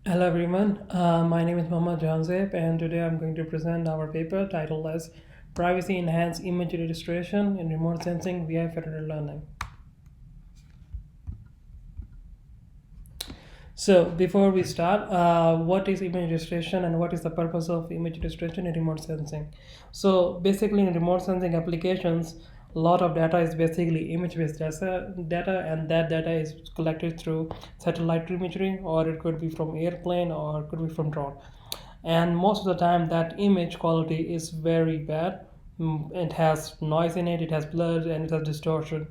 Hello everyone, my name is Mohammad Janzeb and today I'm going to present our paper titled as Privacy Enhanced Image Registration in Remote Sensing via Federated Learning. So before we start, what is image registration and what is the purpose of image registration in remote sensing? So basically in remote sensing applications, a lot of data is basically image-based data and that data is collected through satellite imagery, or it could be from airplane, or it could be from drone. And most of the time that image quality is very bad. It has noise in it, it has blur, and it has distortion.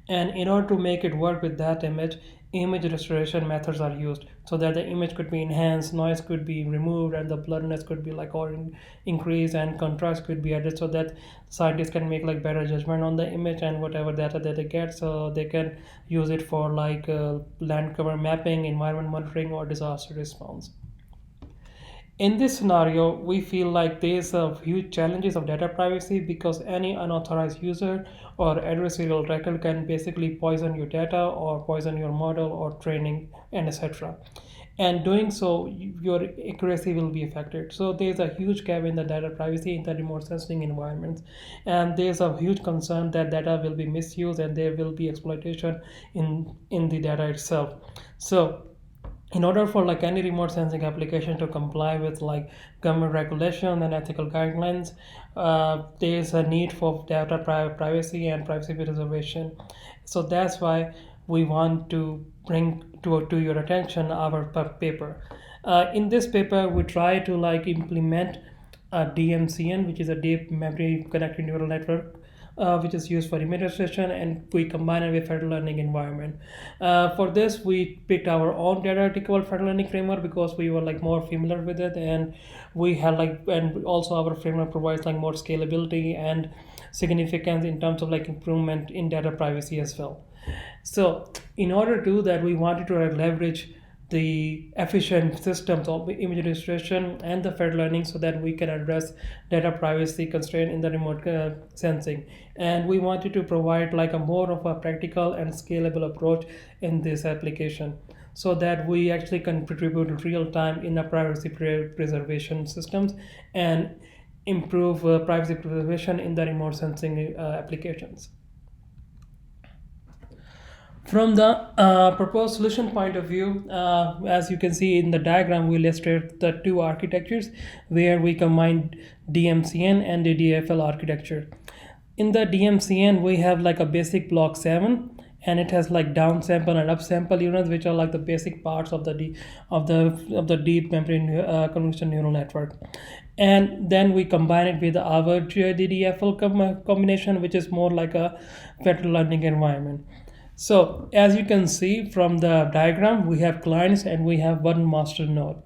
And in order to make it work with that image restoration methods are used so that the image could be enhanced, noise could be removed, and the blurriness could be increased, and contrast could be added so that scientists can make better judgment on the image and whatever data that they get, so they can use it for land cover mapping, environment monitoring, or disaster response. In this scenario, we feel like there's a huge challenges of data privacy because any unauthorized user or adversarial record can basically poison your data or poison your model or training and etc. And doing so, your accuracy will be affected. So there's a huge gap in the data privacy in the remote sensing environments, and there's a huge concern that data will be misused and there will be exploitation in the data itself. So in order for any remote sensing application to comply with government regulation and ethical guidelines, there is a need for data privacy and privacy preservation. So that's why we want to bring to your attention our paper. In this paper we try to implement a DMCN, which is a deep memory connected neural network, which is used for image registration, and we combine it with federated learning environment. For this, we picked our own data decoupled federated learning framework because we were more familiar with it, and we had and also our framework provides more scalability and significance in terms of improvement in data privacy as well. So in order to do that, we wanted to leverage the efficient systems of image registration and the fed learning so that we can address data privacy constraint in the remote sensing. And we wanted to provide a more of a practical and scalable approach in this application so that we actually can contribute real time in the privacy preservation systems and improve privacy preservation in the remote sensing applications. From the proposed solution point of view, as you can see in the diagram, we listed the two architectures where we combined DMCN and the DFL architecture. In the DMCN, we have a basic block 7, and it has downsample and upsample units, which are the basic parts of the deep memory convolutional neural network. And then we combine it with our DDFL combination, which is more like a federated learning environment. So as you can see from the diagram, we have clients and we have one master node.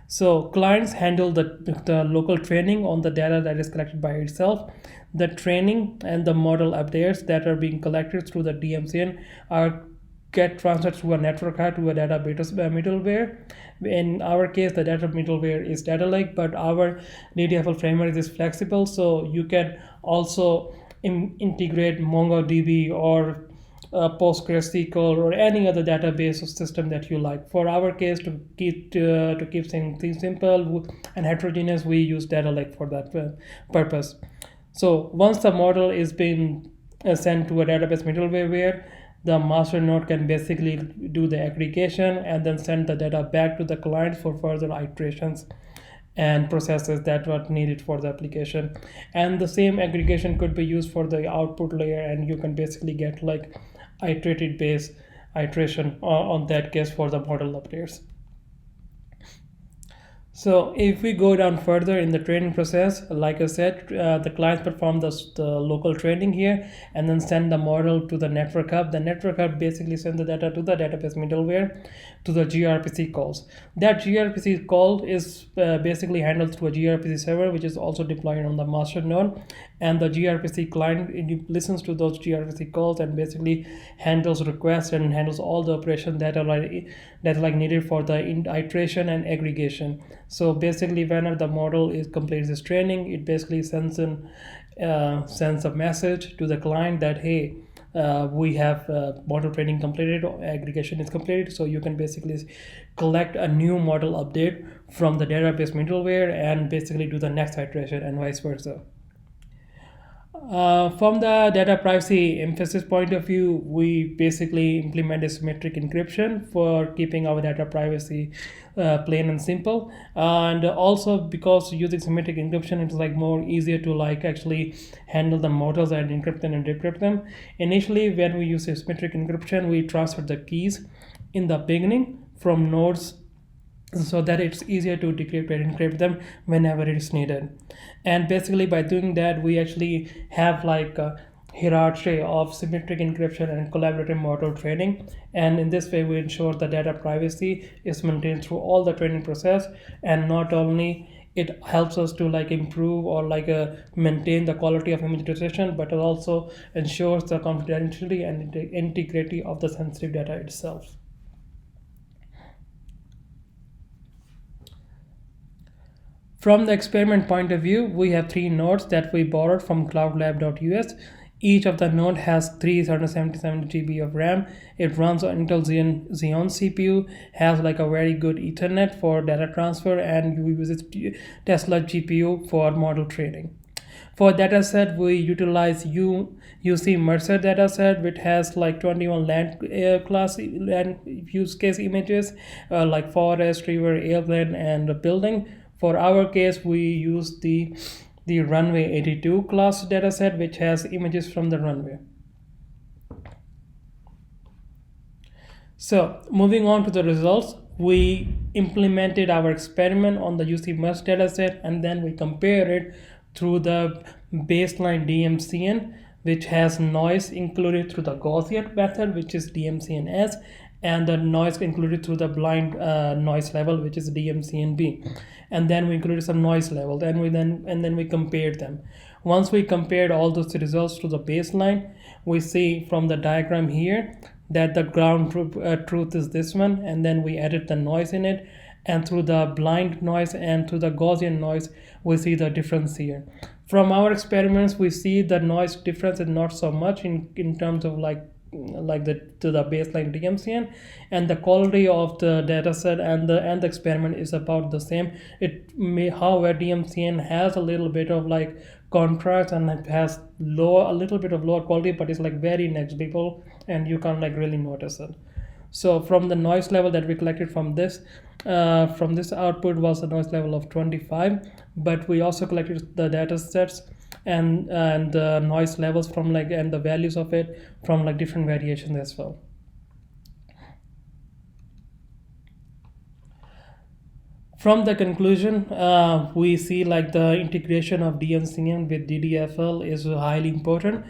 So clients handle the local training on the data that is collected by itself. The training and the model updates that are being collected through the DMCN are get transferred through a network card to a database middleware. In our case, the data middleware is data lake, but our DDFL framework is flexible, so you can also integrate MongoDB or PostgreSQL or any other database system that you like. For our case, to keep things simple and heterogeneous, we use data lake for that purpose. So once the model is being sent to a database middleware, the master node can basically do the aggregation and then send the data back to the client for further iterations and processes that were needed for the application. And the same aggregation could be used for the output layer, and you can basically get iterated based iteration on that case for the model updates. So if we go down further in the training process, like I said, the clients perform the local training here and then send the model to the network hub. The network hub basically sends the data to the database middleware to the gRPC calls. That gRPC call is basically handled through a gRPC server, which is also deployed on the master node. And the gRPC client, it listens to those gRPC calls and basically handles requests and handles all the operations that are needed for the iteration and aggregation. So basically, whenever the model completes its training, it basically sends a message to the client that, hey, we have model training completed or aggregation is completed, so you can basically collect a new model update from the database middleware and basically do the next iteration and vice versa. From the data privacy emphasis point of view, we basically implement a symmetric encryption for keeping our data privacy plain and simple. And also because using symmetric encryption, it's like more easier to like actually handle the models and encrypt them and decrypt them. Initially, when we use symmetric encryption, we transfer the keys in the beginning from nodes so that it's easier to decrypt and encrypt them whenever it is needed. And basically by doing that, we actually have like a hierarchy of symmetric encryption and collaborative model training, and in this way we ensure the data privacy is maintained through all the training process. And not only it helps us to like improve or like maintain the quality of image registration, but it also ensures the confidentiality and integrity of the sensitive data itself. From the experiment point of view, we have 3 nodes that we borrowed from cloudlab.us. Each of the node has 377 GB of RAM. It runs on Intel Xeon CPU, has like a very good Ethernet for data transfer, and we use Tesla GPU for model training. For dataset, we utilize UC Mercer dataset, which has like 21 land use case images, like forest, river, airplane, and a building. For our case, we use the runway 82 class dataset, which has images from the runway. So moving on to the results, we implemented our experiment on the UC Mercer dataset, and then we compare it through the baseline DMCN, which has noise included through the Gaussian method, which is DMCN-S, and the noise included through the blind noise level, which is DMCN-B. And then we included some noise level, and then we compared them. Once we compared all those results to the baseline, we see from the diagram here that the ground truth is this one, and then we added the noise in it, and through the blind noise and through the Gaussian noise, we see the difference here. From our experiments, we see the noise difference is not so much in terms of like the baseline DMCN, and the quality of the dataset and the experiment is about the same. It may, however, DMCN has a little bit of like contrast and it has a little bit of lower quality, but it's like very negligible and you can't like really notice it. So from the noise level that we collected from this output was a noise level of 25, but we also collected the data sets and the noise levels from like and the values of it from like different variations as well. From the conclusion, we see like the integration of DMCN with DDFL is highly important,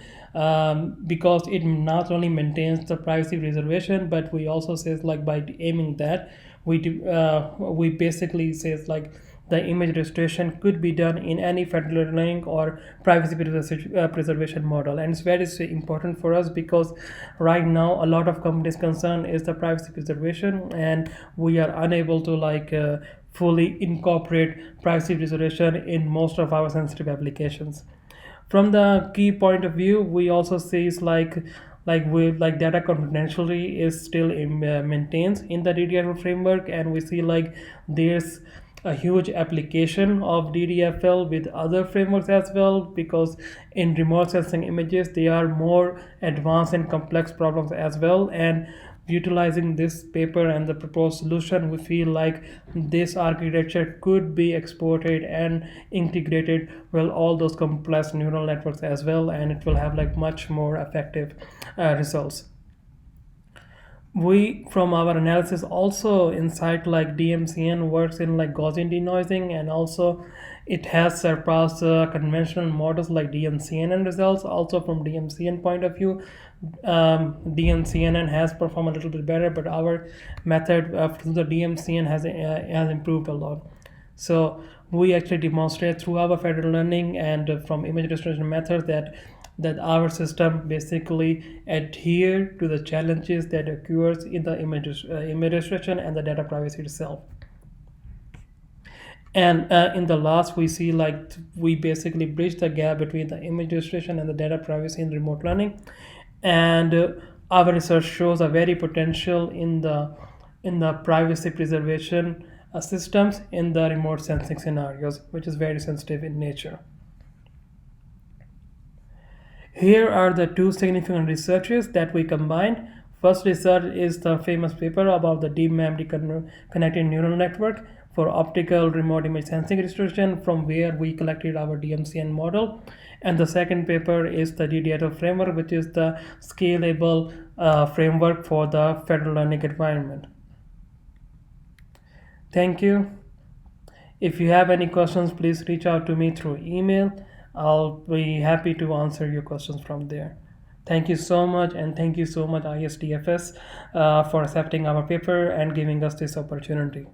because it not only maintains the privacy reservation, but we also says like by aiming that we basically says like the image registration could be done in any federal learning or privacy preservation model. And it's very important for us because right now a lot of companies' concern is the privacy preservation, and we are unable to like fully incorporate privacy preservation in most of our sensitive applications. From the key point of view, we also see is like data confidentiality is still maintains in the DDFL framework, and we see like there's a huge application of DDFL with other frameworks as well, because in remote sensing images they are more advanced and complex problems as well. And utilizing this paper and the proposed solution, we feel like this architecture could be exported and integrated with all those complex neural networks as well, and it will have like much more effective results. We from our analysis also insight like DMCN works in like Gaussian denoising, and also it has surpassed conventional models like DMCNN results. Also from DMCN point of view, DMCNN has performed a little bit better, but our method through the DMCN has improved a lot. So we actually demonstrate through our federal learning and from image registration methods that our system basically adhere to the challenges that occurs in the image registration and the data privacy itself. And in the last, we see like we basically bridge the gap between the image registration and the data privacy in remote learning. And our research shows a very potential in the privacy preservation systems in the remote sensing scenarios, which is very sensitive in nature. Here are the two significant researches that we combined. First research is the famous paper about the deep memory connected neural network for optical remote image sensing restoration, from where we collected our DMCN model. And the second paper is the DDRL framework, which is the scalable framework for the federal learning environment. Thank you. If you have any questions, please reach out to me through email. I'll be happy to answer your questions from there. Thank you so much, and thank you so much, ISDFS, for accepting our paper and giving us this opportunity.